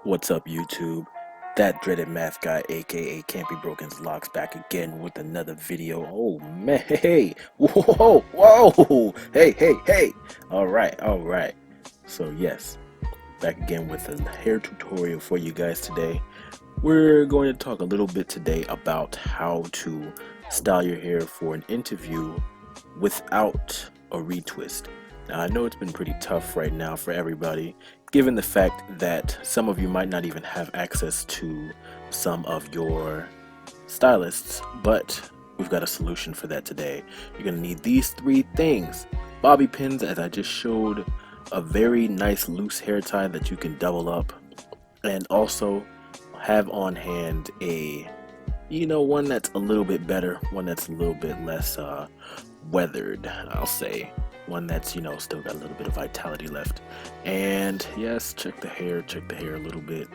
What's up, YouTube? That dreaded math guy, aka Can't Be Broken's Locs, back again with another video. Oh man, hey, whoa, whoa, hey. All right. So yes, back again with a hair tutorial for you guys today. We're going to talk a little bit today about how to style your hair for an interview without a retwist. Now, I know it's been pretty tough right now for everybody, given the fact that some of you might not even have access to some of your stylists, but we've got a solution for that today. You're going to need these three things: bobby pins, as I just showed, a very nice loose hair tie that you can double up, and also have on hand a one that's a little bit better, one that's a little bit less weathered, I'll say, one that's still got a little bit of vitality left. And yes, check the hair a little bit.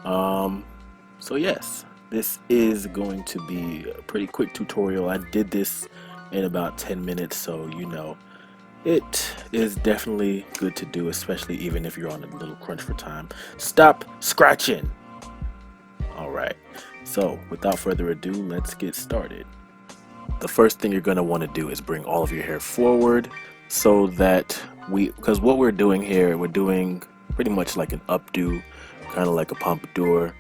So yes, this is going to be a pretty quick tutorial. I did this in about 10 minutes, so it is definitely good to do, especially even if you're on a little crunch for time. Stop scratching. All right, so without further ado, let's get started. The first thing you're going to want to do is bring all of your hair forward, so that because what we're doing here, we're doing pretty much like an updo, kind of like a pompadour.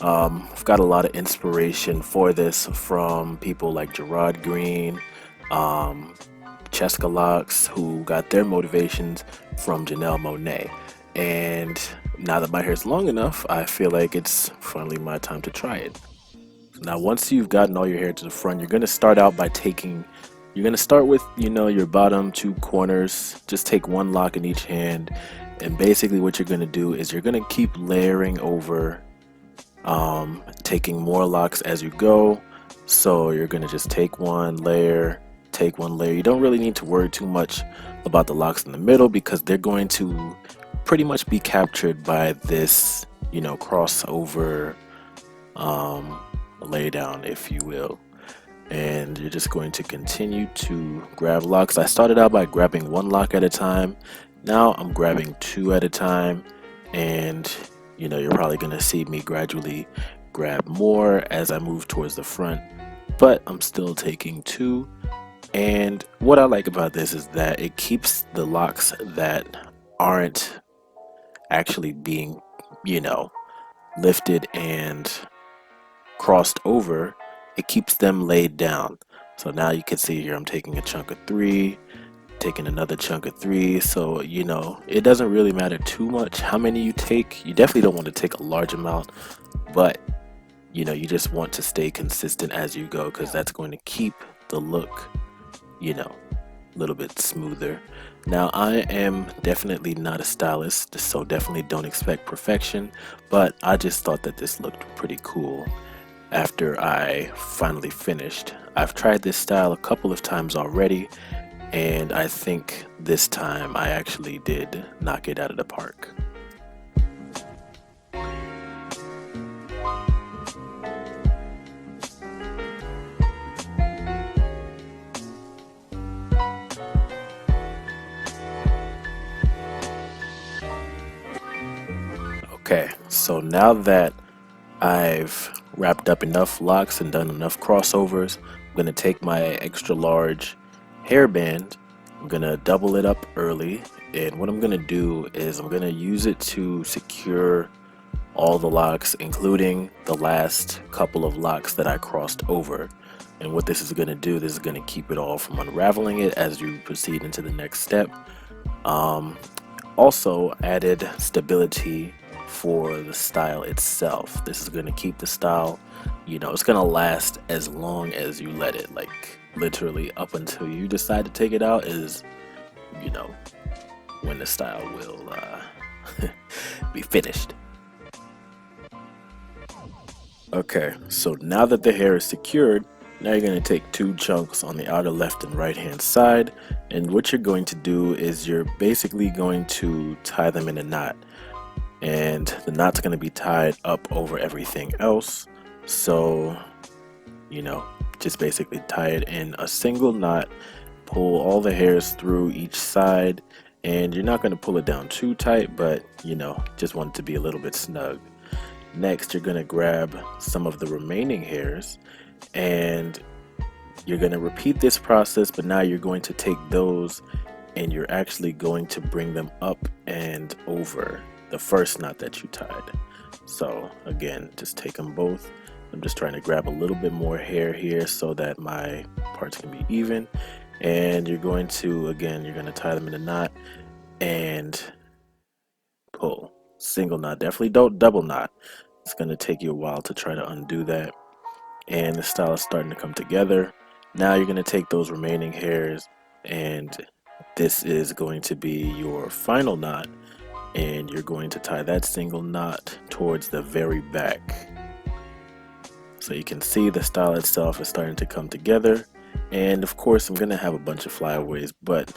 I've got a lot of inspiration for this from people like Gerard Green, Cheska Locs, who got their motivations from Janelle Monáe. And now that my hair is long enough, I feel like it's finally my time to try it. Now, once you've gotten all your hair to the front, you're going to start out by you're going to start with, your bottom two corners. Just take one lock in each hand. And basically what you're going to do is you're going to keep layering over, taking more locks as you go. So you're going to just take one layer. You don't really need to worry too much about the locks in the middle, because they're going to pretty much be captured by this, crossover lay down, if you will. And you're just going to continue to grab locks. I started out by grabbing one lock at a time. Now I'm grabbing two at a time, and you're probably going to see me gradually grab more as I move towards the front, but I'm still taking two. And what I like about this is that it keeps the locks that aren't actually being lifted and crossed over, it keeps them laid down. So now you can see here I'm taking a chunk of three, taking another chunk of three. So it doesn't really matter too much how many you take. You definitely don't want to take a large amount, but you just want to stay consistent as you go, because that's going to keep the look a little bit smoother. Now, I am definitely not a stylist, so definitely don't expect perfection, but I just thought that this looked pretty cool after I finally finished. I've tried this style a couple of times already, and I think this time I actually did knock it out of the park. Okay, so now that I've wrapped up enough locks and done enough crossovers, I'm going to take my extra large hairband. I'm going to double it up early, and what I'm going to do is I'm going to use it to secure all the locks, including the last couple of locks that I crossed over. And what this is going to do, this is going to keep it all from unraveling it as you proceed into the next step. Also added stability for the style itself. This is going to keep the style, it's going to last as long as you let it, like literally up until you decide to take it out is, when the style will be finished. Okay, so now that the hair is secured, now you're going to take two chunks on the outer left and right hand side, and what you're going to do is you're basically going to tie them in a knot. And the knot's going to be tied up over everything else. So, just basically tie it in a single knot, pull all the hairs through each side, and you're not going to pull it down too tight, but just want it to be a little bit snug. Next, you're going to grab some of the remaining hairs and you're going to repeat this process, but now you're going to take those and you're actually going to bring them up and over the first knot that you tied. So again, just take them both. I'm just trying to grab a little bit more hair here so that my parts can be even. And you're going to, again, you're going to tie them in a knot and pull. Single knot, definitely don't double knot. It's going to take you a while to try to undo that. And the style is starting to come together. Now you're going to take those remaining hairs and this is going to be your final knot, and you're going to tie that single knot towards the very back. So you can see the style itself is starting to come together. And of course I'm going to have a bunch of flyaways, but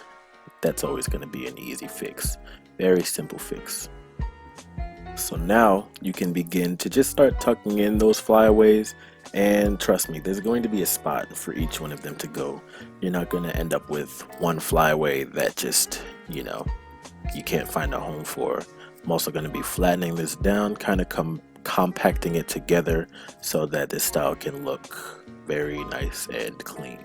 that's always going to be an easy fix. Very simple fix. So now you can begin to just start tucking in those flyaways, and trust me, there's going to be a spot for each one of them to go. You're not going to end up with one flyaway that just, you can't find a home for. I'm also going to be flattening this down, kind of compacting it together so that this style can look very nice and clean.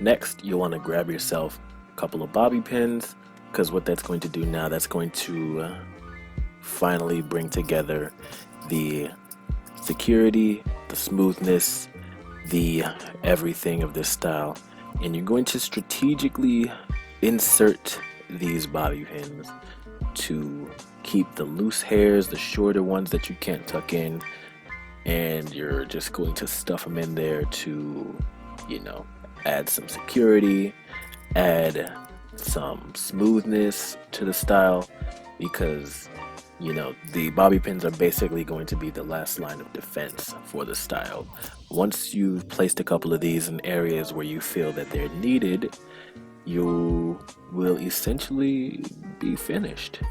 Next, you'll want to grab yourself a couple of bobby pins, because what that's going to do now, that's going to finally bring together the security, the smoothness, the everything of this style. And you're going to strategically insert these bobby pins to keep the loose hairs, the shorter ones that you can't tuck in, and you're just going to stuff them in there to, add some security, add some smoothness to the style, because the bobby pins are basically going to be the last line of defense for the style. Once you've placed a couple of these in areas where you feel that they're needed, you will essentially be finished.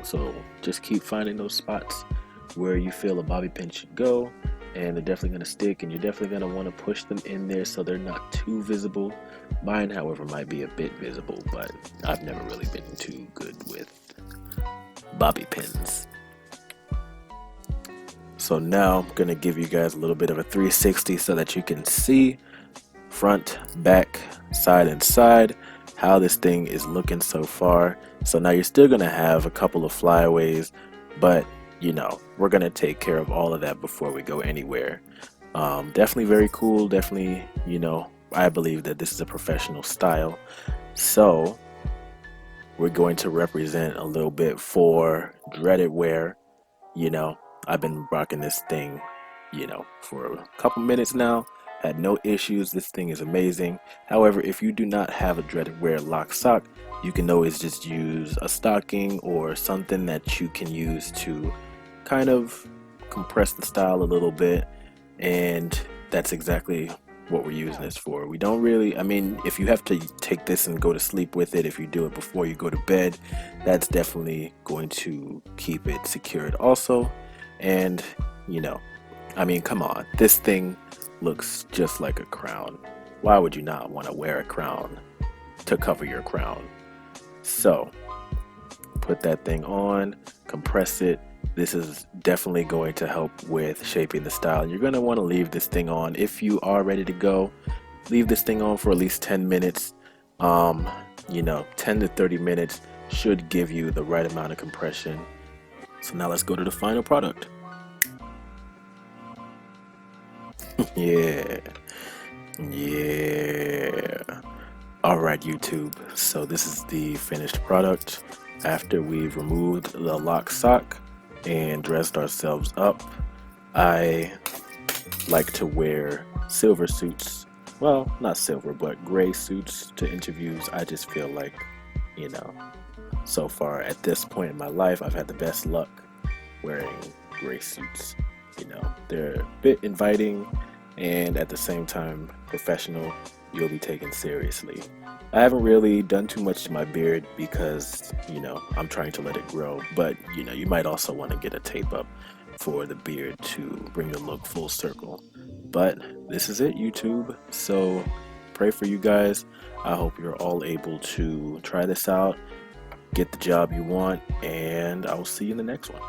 So just keep finding those spots where you feel a bobby pin should go, and they're definitely going to stick, and you're definitely going to want to push them in there so they're not too visible. Mine, however, might be a bit visible, but I've never really been too good with bobby pins. So now I'm going to give you guys a little bit of a 360 so that you can see front, back, side, and side how this thing is looking so far. So now you're still going to have a couple of flyaways, but we're going to take care of all of that before we go anywhere. Definitely very cool. Definitely, I believe that this is a professional style. So we're going to represent a little bit for dreaded wear. I've been rocking this thing, for a couple minutes now. Had no issues. This thing is amazing. However, if you do not have a dreaded wear lock sock, you can always just use a stocking or something that you can use to kind of compress the style a little bit, and that's exactly what we're using this for. We don't really, if you have to take this and go to sleep with it, if you do it before you go to bed, that's definitely going to keep it secured also. And come on, this thing looks just like a crown. Why would you not want to wear a crown to cover your crown? So put that thing on, compress it. This is definitely going to help with shaping the style. You're going to want to leave this thing on. If you are ready to go, leave this thing on for at least 10 minutes. 10 to 30 minutes should give you the right amount of compression. So now let's go to the final product. Yeah. Alright, YouTube, so this is the finished product after we've removed the lock sock and dressed ourselves up. I like to wear silver suits, well, not silver, but gray suits to interviews. I just feel like, so far at this point in my life, I've had the best luck wearing gray suits. They're a bit inviting and at the same time professional. you'll be taken seriously. I haven't really done too much to my beard because, I'm trying to let it grow, but, you might also want to get a tape up for the beard to bring the look full circle. But this is it, YouTube. So pray for you guys. I hope you're all able to try this out, get the job you want, and I'll see you in the next one.